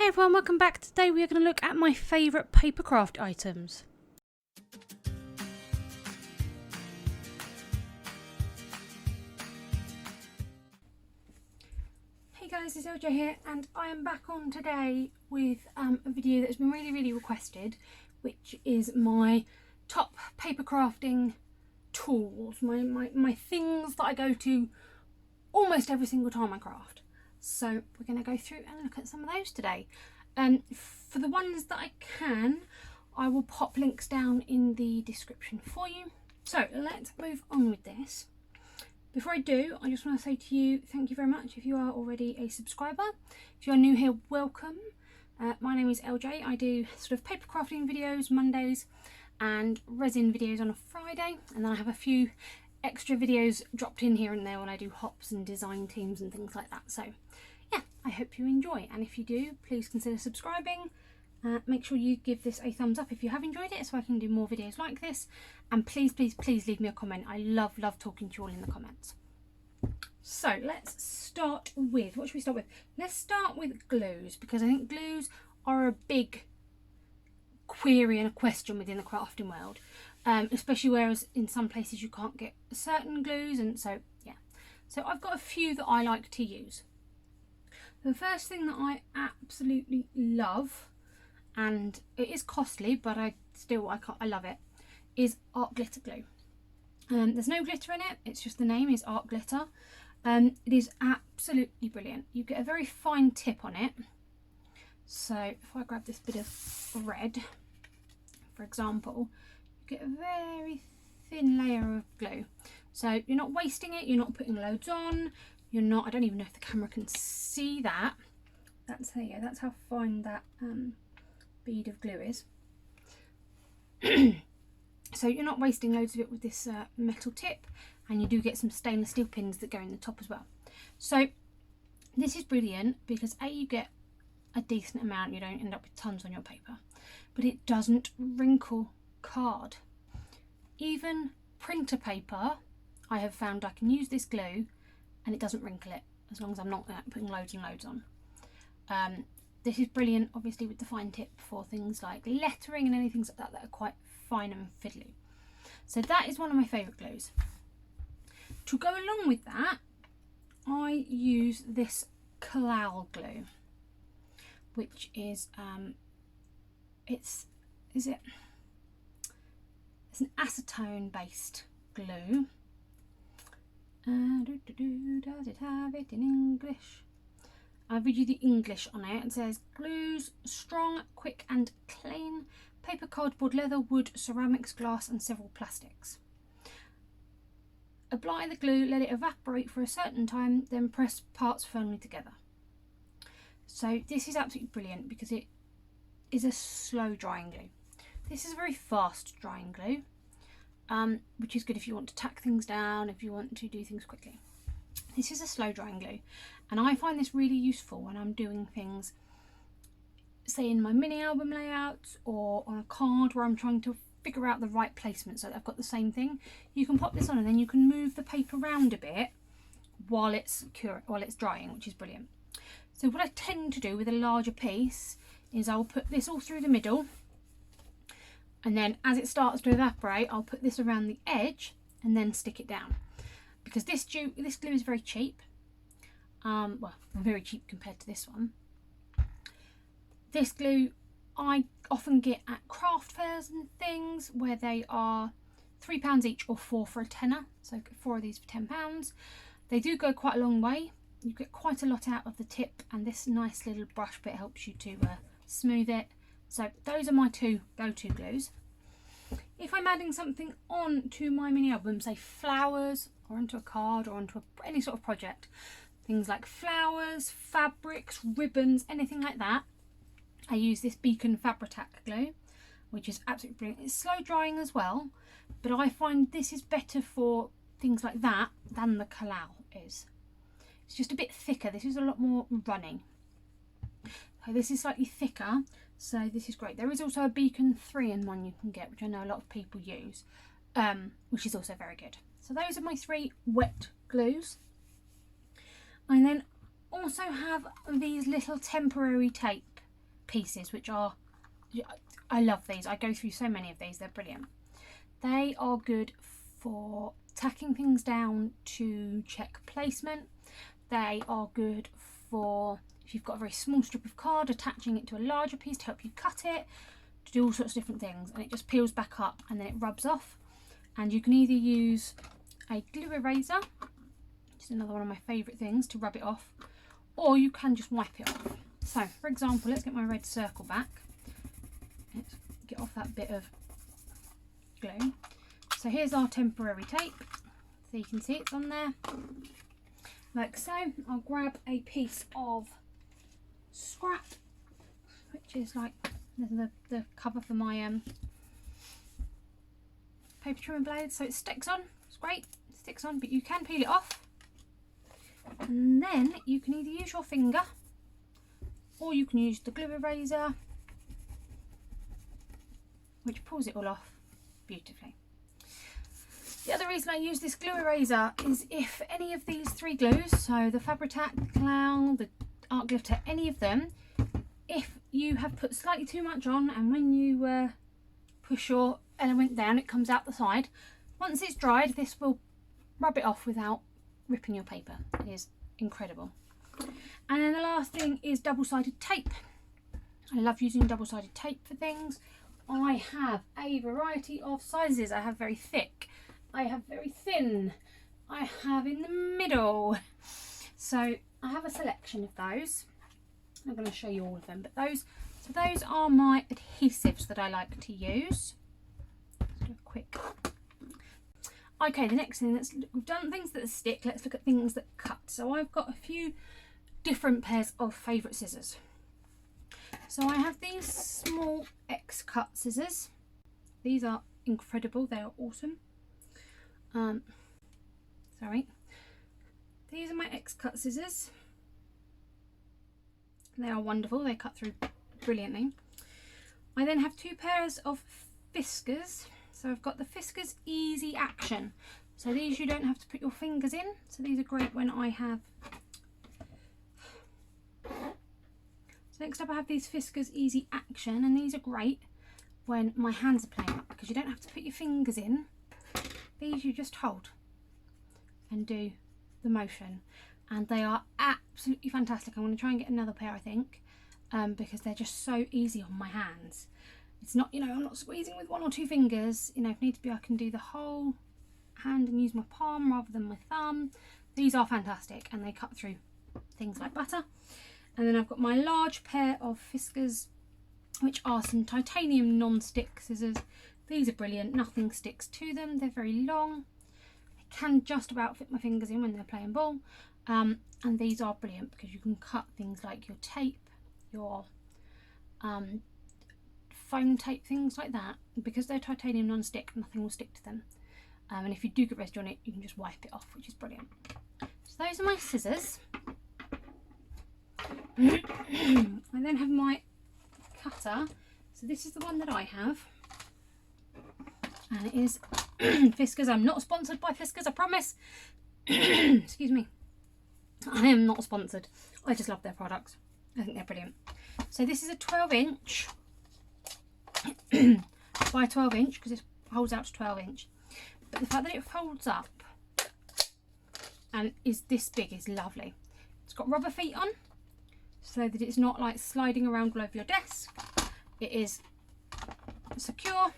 Hey everyone, welcome back. Today we are going to look at my favourite papercraft items. Hey guys, it's LJ here and I am back on today with a video that has been really requested, which is my top paper crafting tools, my things that I go to almost every single time I craft. So we're going to go through and look at some of those today. For the ones that I can, I will pop links down in the description for you. So let's move on with this. Before I do, I just want to say to you, thank you very much if you are already a subscriber. If you are new here, welcome. My name is LJ. I do sort of paper crafting videos Mondays and resin videos on a Friday. And then I have a few extra videos dropped in here and there when I do hops and design teams and things like that. So yeah, I hope you enjoy, and if you do, please consider subscribing. Make sure you give this a thumbs up if you have enjoyed it so I can do more videos like this, and please leave me a comment. I love talking to you all in the comments. So let's start with, what should we start with? Let's start with glues, because I think glues are a big query and a question within the crafting world. Especially whereas in some places you can't get certain glues, and so yeah. So I've got a few that I like to use. The first thing that I absolutely love, and it is costly but I love it, is art glitter glue. There's no glitter in it, it's just the name is art glitter. It is absolutely brilliant. You get a very fine tip on it. So if I grab this bit of red, for example, get a very thin layer of glue, so you're not wasting it, you're not putting loads on, you're not, I don't even know if the camera can see that. That's, there you go, that's how fine that bead of glue is. So you're not wasting loads of it with this metal tip, and you do get some stainless steel pins that go in the top as well. So this is brilliant because A, you get a decent amount, you don't end up with tons on your paper, but it doesn't wrinkle card. Even printer paper, I have found I can use this glue and it doesn't wrinkle it, as long as I'm not putting loads and loads on. This is brilliant obviously with the fine tip for things like lettering and anything like that are quite fine and fiddly. So that is one of my favourite glues. To go along with that, I use this Collal glue, which is it's an acetone based glue. Does it have it in English? I'll read you the English on it. It says glues strong, quick and clean. Paper, cardboard, leather, wood, ceramics, glass and several plastics. Apply the glue, let it evaporate for a certain time, then press parts firmly together. So this is absolutely brilliant because it is a slow drying glue. This is a very fast drying glue, which is good if you want to tack things down, if you want to do things quickly. This is a slow drying glue, and I find this really useful when I'm doing things, say in my mini album layouts or on a card where I'm trying to figure out the right placement so that I've got the same thing. You can pop this on and then you can move the paper around a bit while it's drying, which is brilliant. So what I tend to do with a larger piece is I'll put this all through the middle, and then as it starts to evaporate I'll put this around the edge and then stick it down, because this glue is very cheap. Well, very cheap compared to this one. This glue I often get at craft fairs and things where they are £3 each or 4 for a tenner, so 4 of these for £10. They do go quite a long way. You get quite a lot out of the tip, and this nice little brush bit helps you to smooth it. So those are my two go-to glues. If I'm adding something on to my mini album, say flowers, or onto a card, or onto any sort of project, things like flowers, fabrics, ribbons, anything like that, I use this Beacon Fabri-Tac glue, which is absolutely brilliant. It's slow drying as well, but I find this is better for things like that than the Collal is. It's just a bit thicker. This is a lot more running. So this is slightly thicker, so this is great. There is also a Beacon 3-in-1 you can get, which I know a lot of people use, which is also very good. So those are my 3 wet glues. I then also have these little temporary tape pieces, which are, I love these. I go through so many of these. They're brilliant. They are good for tacking things down to check placement. They are good for if you've got a very small strip of card, attaching it to a larger piece to help you cut it, to do all sorts of different things, and it just peels back up and then it rubs off. And you can either use a glue eraser, which is another one of my favourite things to rub it off, or you can just wipe it off. So for example, let's get my red circle back. Let's get off that bit of glue. So here's our temporary tape, so you can see it's on there like so. I'll grab a piece of scrap, which is like the cover for my paper trimmer blade, so it sticks on. It's great, it sticks on, but you can peel it off, and then you can either use your finger or you can use the glue eraser, which pulls it all off beautifully. The other reason I use this glue eraser is if any of these three glues, so the Fabri-Tac, the Clown, the Art Glitter, any of them, if you have put slightly too much on and when you push your element down it comes out the side, once it's dried this will rub it off without ripping your paper. It is incredible. And then the last thing is double-sided tape. I love using double-sided tape for things. I have a variety of sizes. I have very thick, I have very thin, I have in the middle. So I have a selection of those. I'm not going to show you all of them, but those are my adhesives that I like to use. Let's do a quick. Okay, the next thing, we've done things that stick, let's look at things that cut. So I've got a few different pairs of favourite scissors. So I have these small X-cut scissors. These are incredible, they are awesome. These are my X-cut scissors. They are wonderful, they cut through brilliantly. I then have two pairs of Fiskars. So I've got the Fiskars Easy Action. So these you don't have to put your fingers in. So these are great when I have... So next up I have these Fiskars Easy Action, and these are great when my hands are playing up because you don't have to put your fingers in. These you just hold and do the motion, and they are absolutely fantastic. I'm going to try and get another pair, I think, because they're just so easy on my hands. It's not, you know, I'm not squeezing with one or two fingers. You know, if need to be, I can do the whole hand and use my palm rather than my thumb. These are fantastic and they cut through things like butter. And then I've got my large pair of Fiskars, which are some titanium non-stick scissors. These are brilliant, nothing sticks to them, they're very long. I can just about fit my fingers in when they're playing ball. And these are brilliant because you can cut things like your tape, your foam tape, things like that. Because they're titanium non-stick, nothing will stick to them. And if you do get residue on it, you can just wipe it off, which is brilliant. So those are my scissors. I then have my cutter. So this is the one that I have. And it is Fiskars. I'm not sponsored by Fiskars, I promise. Excuse me. I am not sponsored. I just love their products. I think they're brilliant. So this is a 12-inch by 12-inch because it holds out to 12-inch. But the fact that it folds up and is this big is lovely. It's got rubber feet on so that it's not like sliding around all over your desk. It is secure.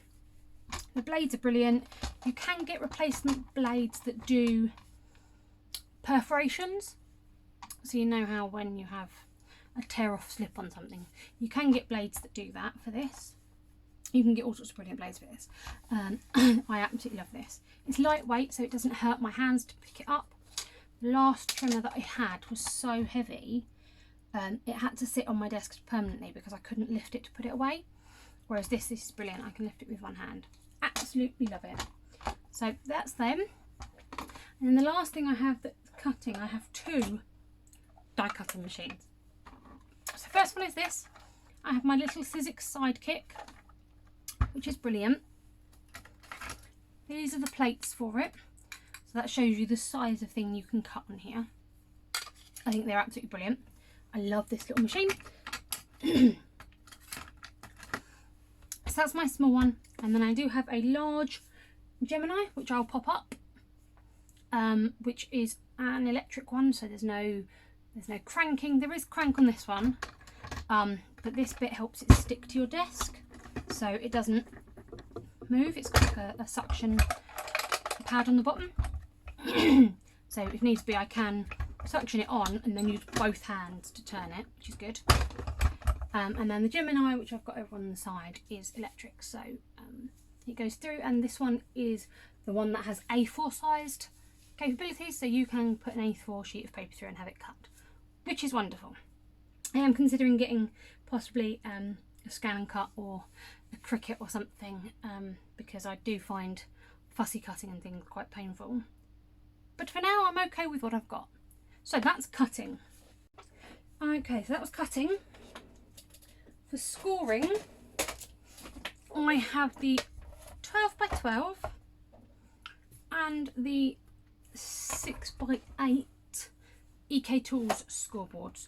The blades are brilliant. You can get replacement blades that do perforations. So you know how when you have a tear off slip on something, you can get blades that do that for this. You can get all sorts of brilliant blades for this. I absolutely love this. It's lightweight so it doesn't hurt my hands to pick it up. The last trimmer that I had was so heavy, it had to sit on my desk permanently because I couldn't lift it to put it away. Whereas this is brilliant, I can lift it with one hand. Absolutely love it. So that's them. And then the last thing I have that's cutting, I have two die cutting machines. So first one is this. I have my little Sizzix Sidekick, which is brilliant. These are the plates for it. So that shows you the size of thing you can cut on here. I think they're absolutely brilliant. I love this little machine. So that's my small one, and then I do have a large Gemini which I'll pop up, which is an electric one, so there's no cranking. There is crank on this one, but this bit helps it stick to your desk so it doesn't move. It's got like a suction pad on the bottom. So if needs be, I can suction it on and then use both hands to turn it, which is good. And then the Gemini, which I've got over on the side, is electric, so it goes through. And this one is the one that has A4 sized capabilities, so you can put an A4 sheet of paper through and have it cut, which is wonderful. I am considering getting possibly a scan and cut or a Cricut or something, because I do find fussy cutting and things quite painful. But for now, I'm okay with what I've got. So that's cutting. Okay, so that was cutting. For scoring, I have the 12 by 12 and the 6 by 8 EK Tools scoreboards.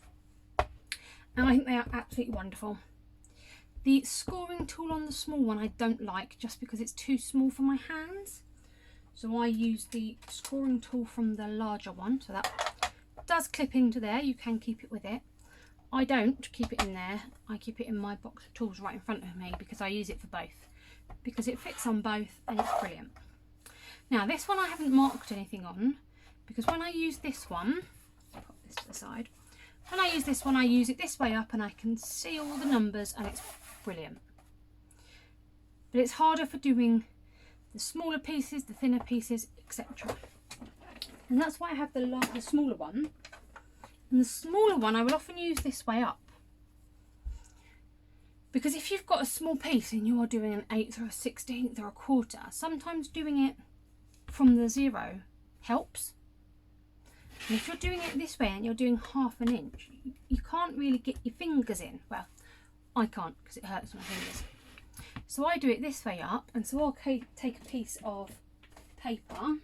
And I think they are absolutely wonderful. The scoring tool on the small one I don't like, just because it's too small for my hands. So I use the scoring tool from the larger one. So that does clip into there. You can keep it with it. I don't keep it in there. I keep it in my box of tools right in front of me because I use it for both. Because it fits on both and it's brilliant. Now this one I haven't marked anything on, because when I use this one, I'll put this to the side. When I use this one, I use it this way up and I can see all the numbers and it's brilliant. But it's harder for doing the smaller pieces, the thinner pieces, etc. And that's why I have the smaller one. And the smaller one I will often use this way up. Because if you've got a small piece and you are doing an 1/8 or a 1/16 or a 1/4, sometimes doing it from the 0 helps. And if you're doing it this way and you're doing 1/2 inch, you can't really get your fingers in. Well, I can't because it hurts my fingers. So I do it this way up, and so I'll take a piece of paper.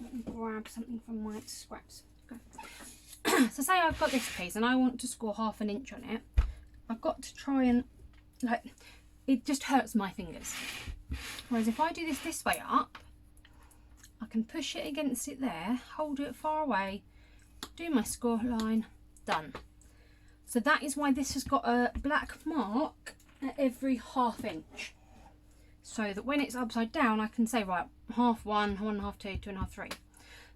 Let me grab something from my scraps. Okay. So say I've got this piece and I want to score 1/2 inch on it. I've got to try and, like, it just hurts my fingers. Whereas if I do this way up, I can push it against it there, hold it far away, do my score line, done. So that is why this has got a black mark at every 1/2 inch. So that when it's upside down, I can say, right, 1/2 1, 1/2 2, 2.5 3.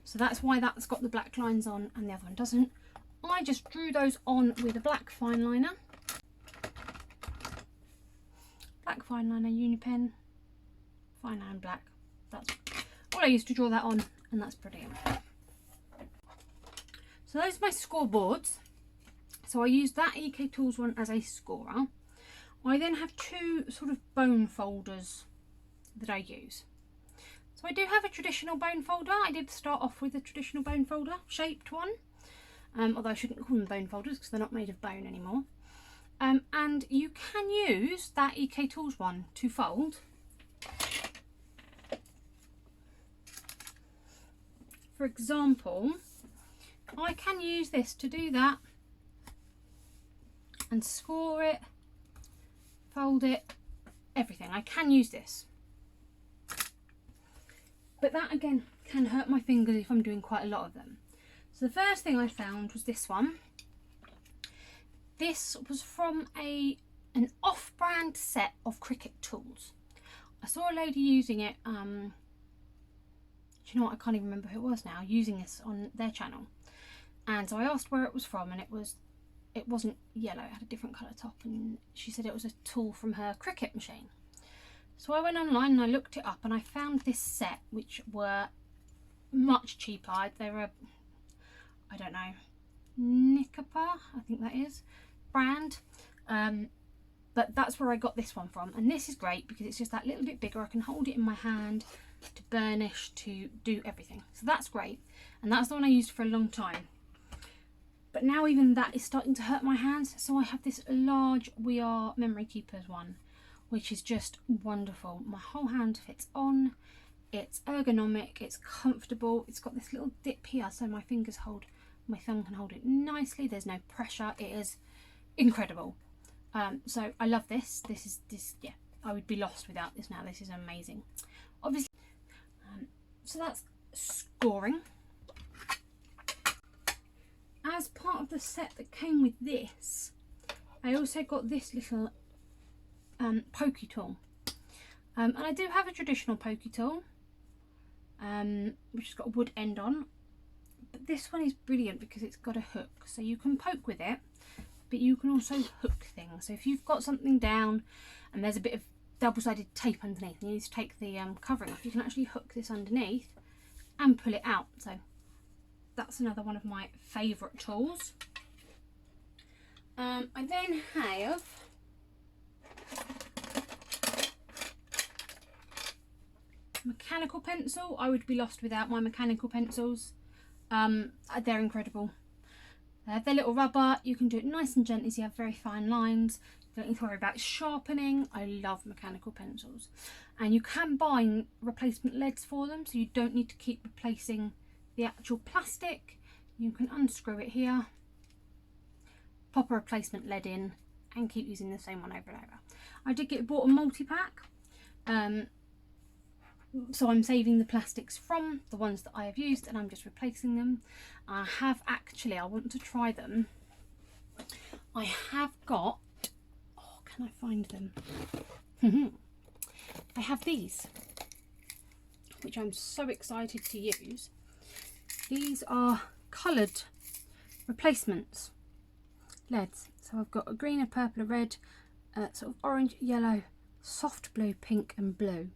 So that's why that's got the black lines on and the other one doesn't. I just drew those on with a black fine liner. Black fine liner, uni pen, fine line black. That's all I used to draw that on, and that's brilliant. So those are my scoreboards. So I use that EK Tools one as a scorer. I then have 2 sort of bone folders that I use. So I do have a traditional bone folder. I did start off with a traditional bone folder, shaped one. Although I shouldn't call them bone folders because they're not made of bone anymore. And you can use that EK Tools one to fold. For example, I can use this to do that and score it, fold it, everything. I can use this. But that again can hurt my fingers if I'm doing quite a lot of them. So the first thing I found was this one. This was from an off-brand set of Cricut tools. I saw a lady using it, do you know what, I can't even remember who it was now, using this on their channel. And so I asked where it was from, and it wasn't yellow, it had a different colour top, and she said it was a tool from her Cricut machine. So I went online and I looked it up and I found this set, which were much cheaper. They were, I don't know, Nikapa, I think that is, brand. But that's where I got this one from. And this is great because it's just that little bit bigger. I can hold it in my hand to burnish, to do everything. So that's great. And that's the one I used for a long time. But now even that is starting to hurt my hands. So I have this large We Are Memory Keepers one, which is just wonderful. My whole hand fits on. It's ergonomic, it's comfortable. It's got this little dip here so my thumb can hold it nicely. There's no pressure. It is incredible. So I love this. Yeah, I would be lost without this now. This is amazing. Obviously, so that's scoring. As part of the set that came with this, I also got this little pokey tool. And I do have a traditional pokey tool, which has got a wood end on. But this one is brilliant because it's got a hook. So you can poke with it, but you can also hook things. So if you've got something down and there's a bit of double-sided tape underneath and you need to take the covering off, you can actually hook this underneath and pull it out. So that's another one of my favourite tools. I then have mechanical pencil. I would be lost without my mechanical pencils. They're incredible. They have their little rubber. You can do it nice and gently so you have very fine lines. You don't need to worry about sharpening. I love mechanical pencils. And you can buy replacement leads for them, so you don't need to keep replacing the actual plastic. You can unscrew it here, pop a replacement lead in, and keep using the same one over and over. I did bought a multi-pack, so I'm saving the plastics from the ones that I have used and I'm just replacing them. I want to try them. I have got, oh, can I find them? I have these, which I'm so excited to use. These are coloured replacements leads. So I've got a green, a purple, a red, sort of orange, yellow, soft blue, pink and blue.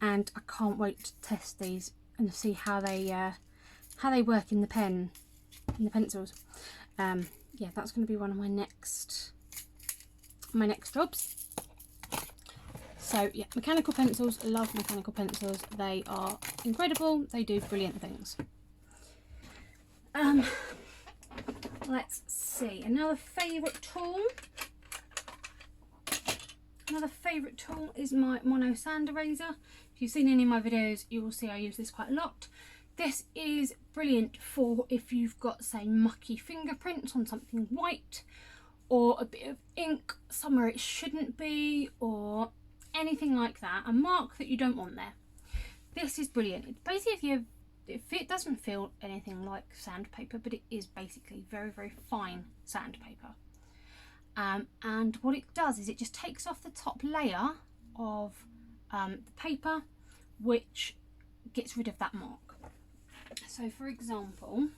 And I can't wait to test these and see how they work in the pencils. Yeah, that's going to be one of my next jobs. So yeah, mechanical pencils. I love mechanical pencils. They are incredible. They do brilliant things. Let's see, another favourite tool. Another favourite tool is my mono sand eraser. If you've seen any of my videos, you will see I use this quite a lot. This is brilliant for if you've got, say, mucky fingerprints on something white, or a bit of ink somewhere it shouldn't be, or anything like that, a mark that you don't want there. This is brilliant. It's basically, if it doesn't feel anything like sandpaper, but it is basically very, very fine sandpaper. And what it does is it just takes off the top layer of the paper, which gets rid of that mark. So for example,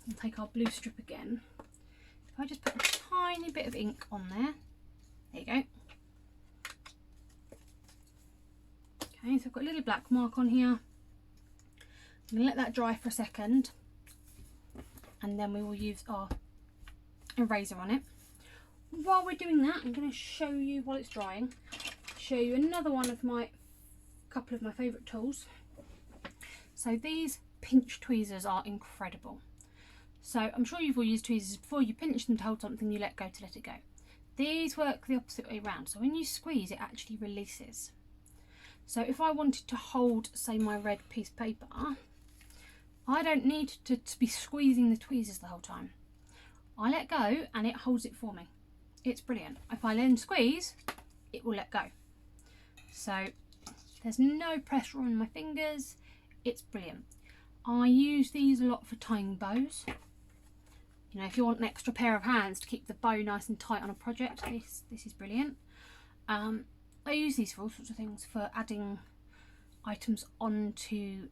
we'll take our blue strip again. If I just put a tiny bit of ink on there, there you go. Okay, so I've got a little black mark on here. I'm going to let that dry for a second, and then we will use our eraser on it. While we're doing that, I'm going to show you, while it's drying, show you another one of my couple of my favourite tools. So these pinch tweezers are incredible. So I'm sure you've all used tweezers before. You pinch them to hold something, you let go to let it go. These work the opposite way around. So when you squeeze, it actually releases. So if I wanted to hold, say, my red piece of paper, I don't need to be squeezing the tweezers the whole time. I let go and it holds it for me. It's brilliant. If I then squeeze, it will let go. So there's no pressure on my fingers. It's brilliant. I use these a lot for tying bows. You know, if you want an extra pair of hands to keep the bow nice and tight on a project, this is brilliant. I use these for all sorts of things, for adding items onto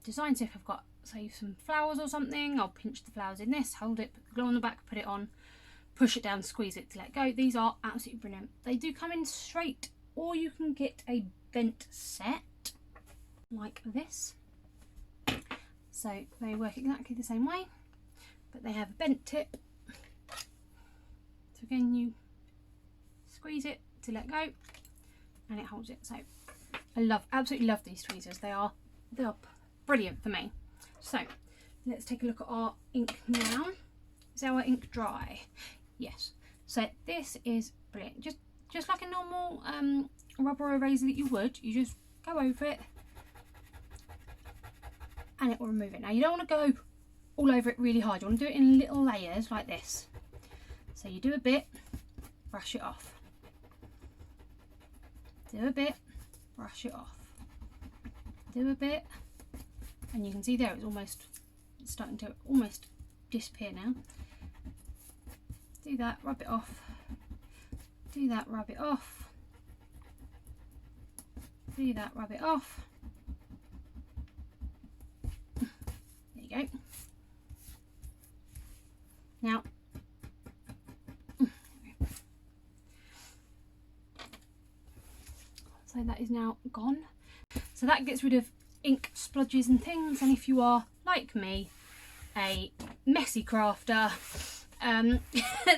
designs. So if I've got, say, some flowers or something, I'll pinch the flowers in this, hold it, put the glue on the back, put it on, push it down, squeeze it to let go. These are absolutely brilliant. They do come in straight, or you can get a bent set like this. So they work exactly the same way, but they have a bent tip. So again, you squeeze it to let go and it holds it. So I absolutely love these tweezers. They are brilliant for me. So let's take a look at our ink now. Is our ink dry? Yes. So this is brilliant. Just like a normal rubber eraser that you would, you just go over it and it will remove it. Now you don't want to go all over it really hard. You want to do it in little layers like this. So you do a bit brush it off. Do a bit, brush it off. Do a bit, and you can see there it's starting to almost disappear now. Do that, rub it off. Do that, rub it off. Do that, rub it off. There you go. Now, so that is now gone. So that gets rid of ink splodges and things, and if you are, like me, a messy crafter,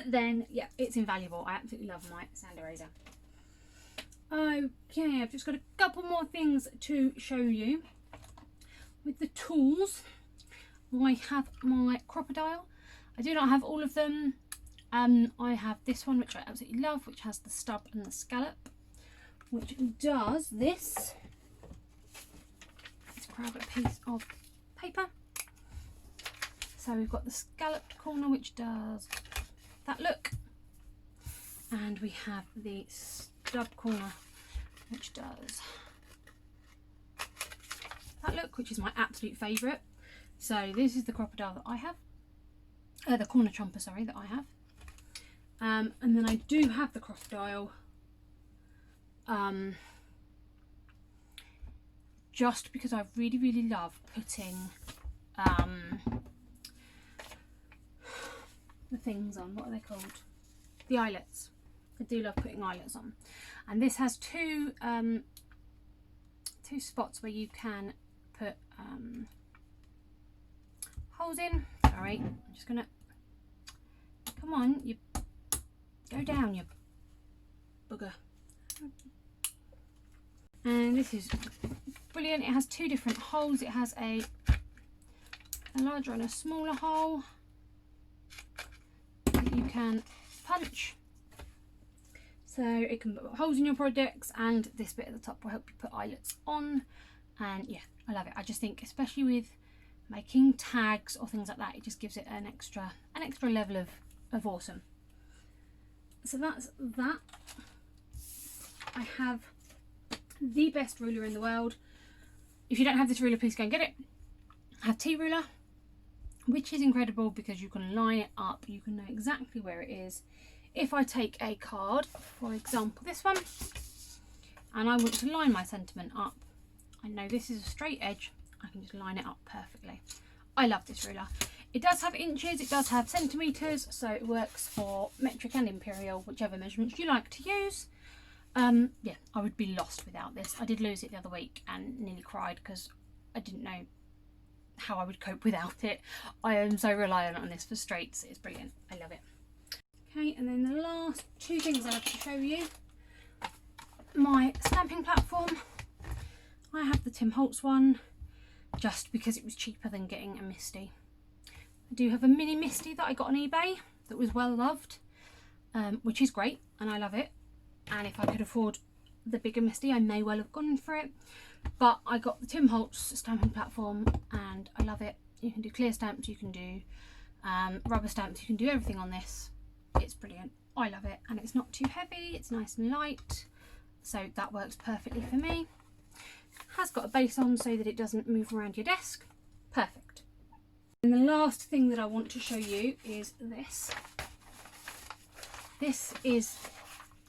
then yeah, it's invaluable. I absolutely love my sand eraser. Okay, I've just got a couple more things to show you. With the tools, I have my crocodile. I do not have all of them. I have this one, which I absolutely love, which has the stub and the scallop, which does this. Let's grab a piece of paper. So we've got the scalloped corner, which does that look, and we have the stub corner, which does that look, which is my absolute favourite. So this is the crocodile that I have, the corner chomper, sorry, that I have. And then I do have the crocodile just because I really love putting the things on. What are they called? The eyelets. I do love putting eyelets on. And this has two spots where you can put holes in. Sorry, I'm just gonna, come on, you go down, you bugger. And this is brilliant. It has two different holes. It has a larger and a smaller hole that you can punch, so it can put holes in your projects, and this bit at the top will help you put eyelets on. And yeah, I love it. I just think, especially with making tags or things like that, it just gives it an extra level of awesome. So that's that. I have the best ruler in the world. If you don't have this ruler, please go and get it. I have T-ruler, which is incredible because you can line it up. You can know exactly where it is. If I take a card, for example this one, and I want to line my sentiment up, I know this is a straight edge, I can just line it up perfectly. I love this ruler. It does have inches, it does have centimetres, so it works for metric and imperial, whichever measurements you like to use. Yeah, I would be lost without this. I did lose it the other week and nearly cried because I didn't know how I would cope without it. I am so reliant on this for straights. It's brilliant. I love it. Okay, and then the last two things I have to show you. My stamping platform. I have the Tim Holtz one just because it was cheaper than getting a Misty. I do have a mini Misty that I got on eBay that was well loved, which is great and I love it. And if I could afford the bigger Misty, I may well have gone for it. But I got the Tim Holtz stamping platform and I love it. You can do clear stamps, you can do rubber stamps, you can do everything on this. It's brilliant. I love it, and it's not too heavy, it's nice and light, so that works perfectly for me. Has got a base on so that it doesn't move around your desk. Perfect. And the last thing that I want to show you is this. This is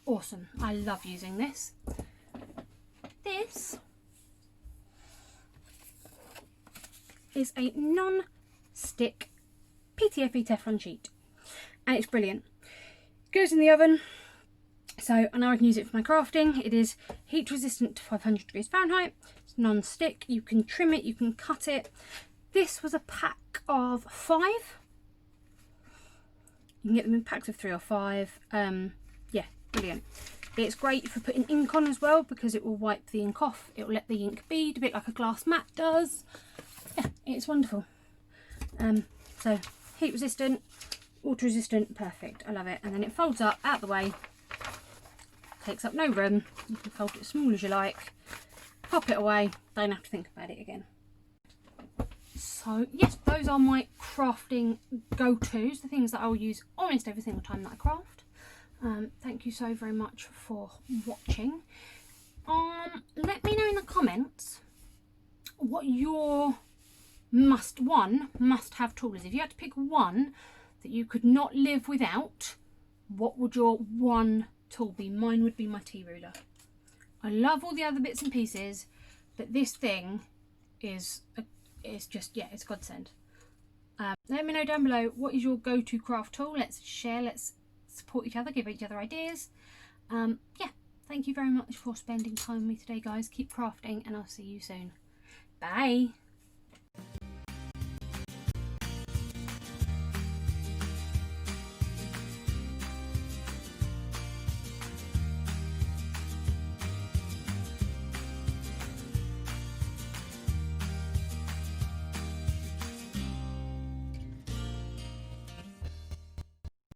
awesome. I love using this. This is a non-stick PTFE Teflon sheet, and it's brilliant. It goes in the oven, so I know I can use it for my crafting. It is heat resistant to 500 degrees Fahrenheit. It's non-stick. You can trim it, you can cut it. This was a pack of 5. You can get them in packs of 3 or 5. Yeah, brilliant. It's great for putting ink on as well because it will wipe the ink off. It will let the ink bead, a bit like a glass mat does. Yeah, it's wonderful. So heat resistant, water resistant, perfect. I love it. And then it folds up out the way, takes up no room. You can fold it as small as you like, pop it away, don't have to think about it again. So yes, those are my crafting go-tos, the things that I will use almost every single time that I craft. Thank you so very much for watching. Let me know in the comments what your must-have tool is. If you had to pick one that you could not live without, what would your one tool be? Mine would be my tea ruler. I love all the other bits and pieces, but this thing is just, yeah, it's godsend. Let me know down below, what is your go-to craft tool? Let's share, let's support each other, give each other ideas. Yeah, thank you very much for spending time with me today, guys. Keep crafting, and I'll see you soon. Bye.